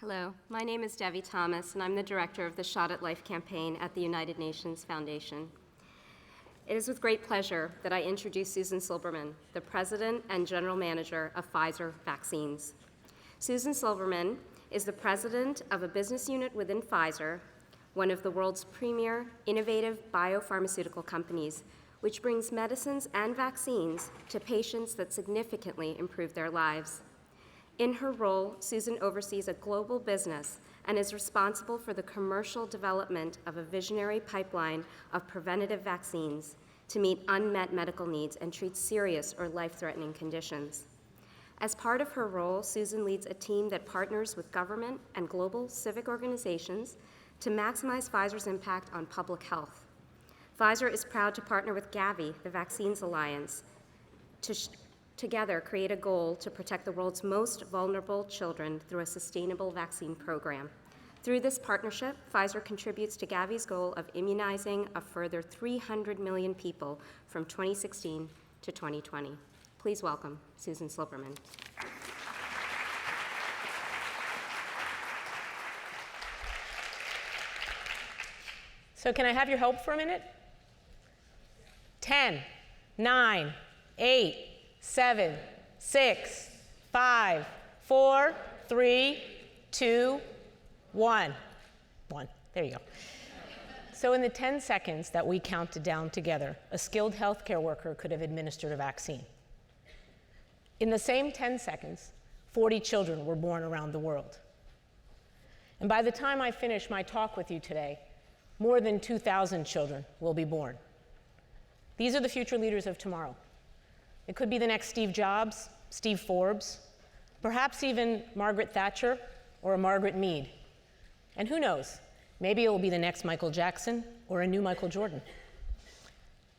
Hello, my name is Debbie Thomas, and I'm the director of the Shot at Life campaign at the United Nations Foundation. It is with great pleasure that I introduce Susan Silbermann, the president and general manager of Pfizer Vaccines. Susan Silbermann is the president of a business unit within Pfizer, one of the world's premier innovative biopharmaceutical companies, which brings medicines and vaccines to patients that significantly improve their lives. In her role, Susan oversees a global business and is responsible for the commercial development of a visionary pipeline of preventative vaccines to meet unmet medical needs and treat serious or life-threatening conditions. As part of her role, Susan leads a team that partners with government and global civic organizations to maximize Pfizer's impact on public health. Pfizer is proud to partner with Gavi, the Vaccines Alliance, to together create a goal to protect the world's most vulnerable children through a sustainable vaccine program. Through this partnership, Pfizer contributes to Gavi's goal of immunizing a further 300 million people from 2016 to 2020. Please welcome Susan Silbermann. So can I have your help for a minute? 10, 9, 8, 7, 6, 5, 4, 3, 2, 1. 1. There you go. So in the 10 seconds that we counted down together, a skilled healthcare worker could have administered a vaccine. In the same 10 seconds, 40 children were born around the world. And by the time I finish my talk with you today, more than 2,000 children will be born. These are the future leaders of tomorrow. It could be the next Steve Jobs, Steve Forbes, perhaps even Margaret Thatcher or a Margaret Mead. And who knows, maybe it will be the next Michael Jackson or a new Michael Jordan.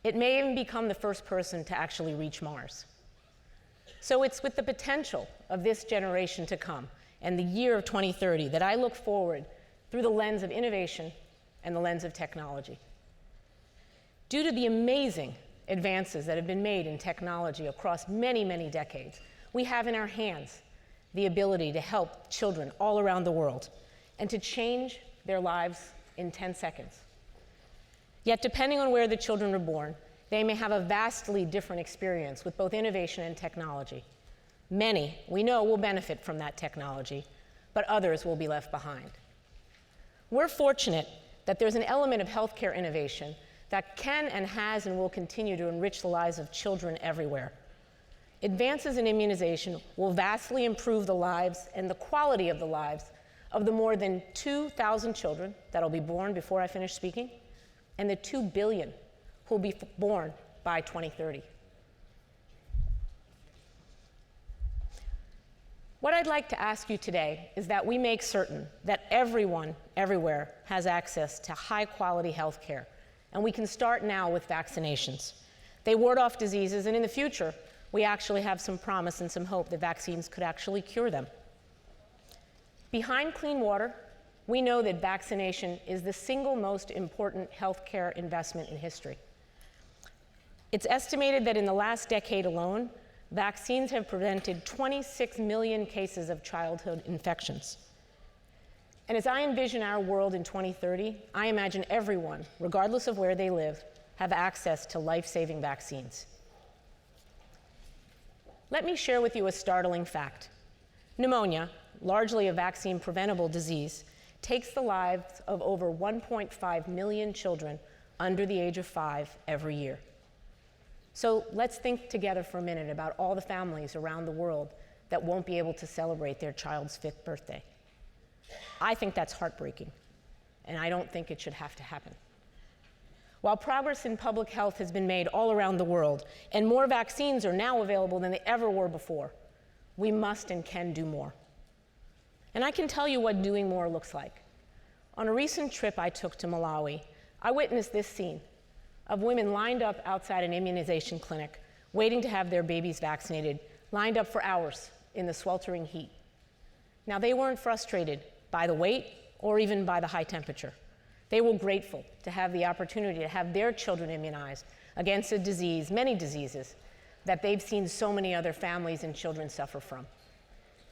It may even become the first person to actually reach Mars. So it's with the potential of this generation to come and the year of 2030 that I look forward through the lens of innovation and the lens of technology. Due to the amazing advances that have been made in technology across many, many decades, we have in our hands the ability to help children all around the world and to change their lives in 10 seconds. Yet, depending on where the children are born, they may have a vastly different experience with both innovation and technology. Many, we know, will benefit from that technology, but others will be left behind. We're fortunate that there's an element of healthcare innovation that can and has and will continue to enrich the lives of children everywhere. Advances in immunization will vastly improve the lives and the quality of the lives of the more than 2,000 children that will be born before I finish speaking, and the 2 billion who will be born by 2030. What I'd like to ask you today is that we make certain that everyone, everywhere, has access to high-quality health care. And we can start now with vaccinations. They ward off diseases, and in the future, we actually have some promise and some hope that vaccines could actually cure them. Behind clean water, we know that vaccination is the single most important healthcare investment in history. It's estimated that in the last decade alone, vaccines have prevented 26 million cases of childhood infections. And as I envision our world in 2030, I imagine everyone, regardless of where they live, have access to life-saving vaccines. Let me share with you a startling fact. Pneumonia, largely a vaccine-preventable disease, takes the lives of over 1.5 million children under the age of 5 every year. So let's think together for a minute about all the families around the world that won't be able to celebrate their child's 5th birthday. I think that's heartbreaking, and I don't think it should have to happen. While progress in public health has been made all around the world, and more vaccines are now available than they ever were before, we must and can do more. And I can tell you what doing more looks like. On a recent trip I took to Malawi, I witnessed this scene of women lined up outside an immunization clinic, waiting to have their babies vaccinated, lined up for hours in the sweltering heat. Now, they weren't frustrated by the wait or even by the high temperature. They were grateful to have the opportunity to have their children immunized against a disease, many diseases, that they've seen so many other families and children suffer from.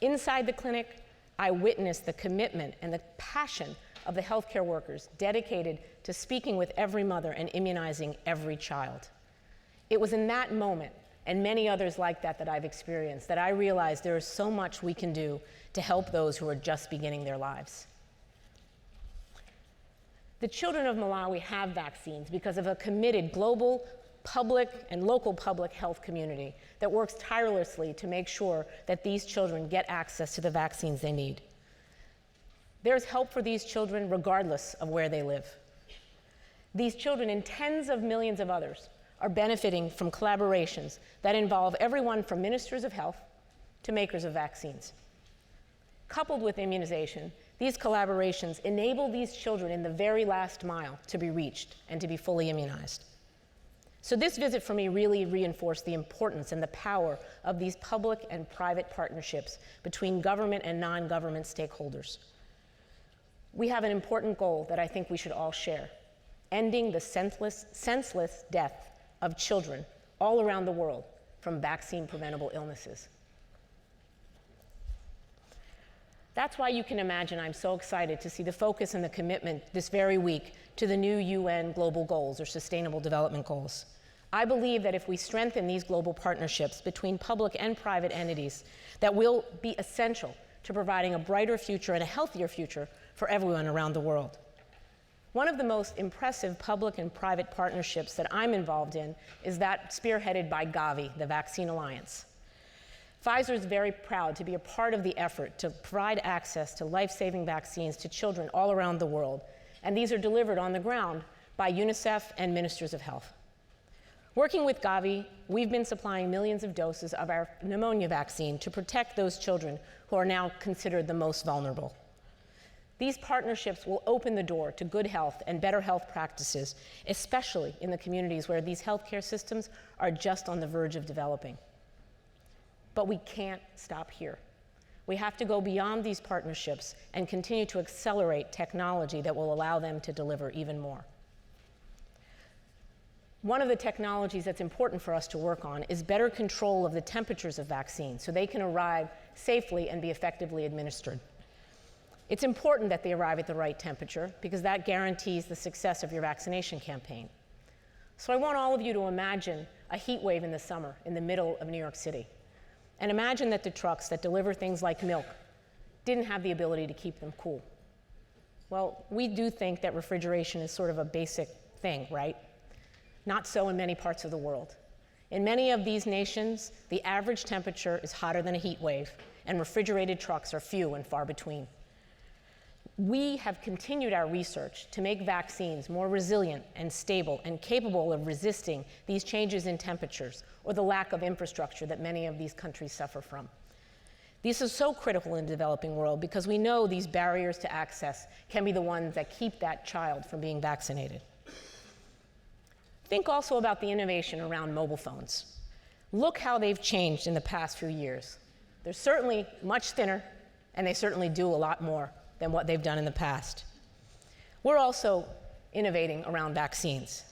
Inside the clinic, I witnessed the commitment and the passion of the healthcare workers dedicated to speaking with every mother and immunizing every child. It was in that moment, and many others like that I've experienced, that I realized there is so much we can do to help those who are just beginning their lives. The children of Malawi have vaccines because of a committed global public and local public health community that works tirelessly to make sure that these children get access to the vaccines they need. There's help for these children regardless of where they live. These children and tens of millions of others are benefiting from collaborations that involve everyone from ministers of health to makers of vaccines. Coupled with immunization, these collaborations enable these children in the very last mile to be reached and to be fully immunized. So this visit for me really reinforced the importance and the power of these public and private partnerships between government and non-government stakeholders. We have an important goal that I think we should all share: ending the senseless death of children all around the world from vaccine-preventable illnesses. That's why you can imagine I'm so excited to see the focus and the commitment this very week to the new UN Global Goals, or Sustainable Development Goals. I believe that if we strengthen these global partnerships between public and private entities, that will be essential to providing a brighter future and a healthier future for everyone around the world. One of the most impressive public and private partnerships that I'm involved in is that spearheaded by Gavi, the Vaccine Alliance. Pfizer is very proud to be a part of the effort to provide access to life-saving vaccines to children all around the world, and these are delivered on the ground by UNICEF and ministers of health. Working with Gavi, we've been supplying millions of doses of our pneumonia vaccine to protect those children who are now considered the most vulnerable. These partnerships will open the door to good health and better health practices, especially in the communities where these healthcare systems are just on the verge of developing. But we can't stop here. We have to go beyond these partnerships and continue to accelerate technology that will allow them to deliver even more. One of the technologies that's important for us to work on is better control of the temperatures of vaccines so they can arrive safely and be effectively administered. It's important that they arrive at the right temperature because that guarantees the success of your vaccination campaign. So I want all of you to imagine a heat wave in the summer in the middle of New York City. And imagine that the trucks that deliver things like milk didn't have the ability to keep them cool. Well, we do think that refrigeration is sort of a basic thing, right? Not so in many parts of the world. In many of these nations, the average temperature is hotter than a heat wave, and refrigerated trucks are few and far between. We have continued our research to make vaccines more resilient and stable and capable of resisting these changes in temperatures or the lack of infrastructure that many of these countries suffer from. This is so critical in the developing world because we know these barriers to access can be the ones that keep that child from being vaccinated. Think also about the innovation around mobile phones. Look how they've changed in the past few years. They're certainly much thinner, and they certainly do a lot more than what they've done in the past. We're also innovating around vaccines.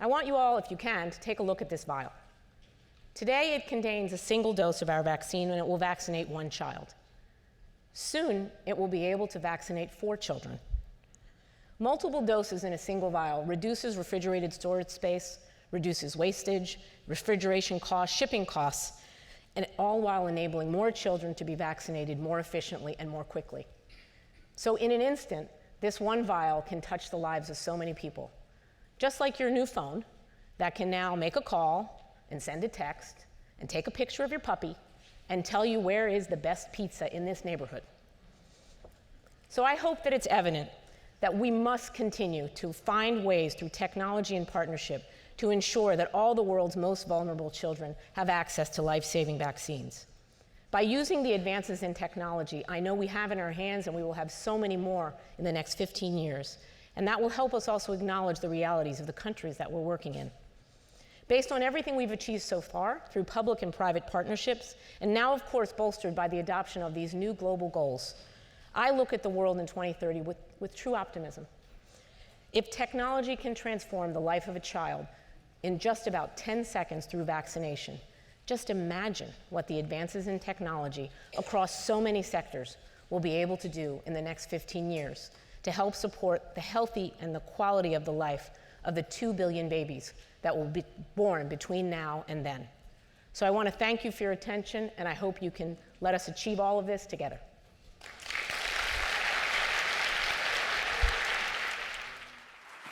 I want you all, if you can, to take a look at this vial. Today, it contains a single dose of our vaccine, and it will vaccinate one child. Soon, it will be able to vaccinate 4 children. Multiple doses in a single vial reduces refrigerated storage space, reduces wastage, refrigeration costs, shipping costs, and all while enabling more children to be vaccinated more efficiently and more quickly. So in an instant, this one vial can touch the lives of so many people. Just like your new phone that can now make a call and send a text and take a picture of your puppy and tell you where is the best pizza in this neighborhood. So I hope that it's evident that we must continue to find ways through technology and partnership to ensure that all the world's most vulnerable children have access to life-saving vaccines. By using the advances in technology I know we have in our hands, and we will have so many more in the next 15 years, and that will help us also acknowledge the realities of the countries that we're working in. Based on everything we've achieved so far through public and private partnerships, and now of course bolstered by the adoption of these new global goals, I look at the world in 2030 with true optimism. If technology can transform the life of a child in just about 10 seconds through vaccination, just imagine what the advances in technology across so many sectors will be able to do in the next 15 years to help support the healthy and the quality of the life of the 2 billion babies that will be born between now and then. So I want to thank you for your attention, and I hope you can let us achieve all of this together.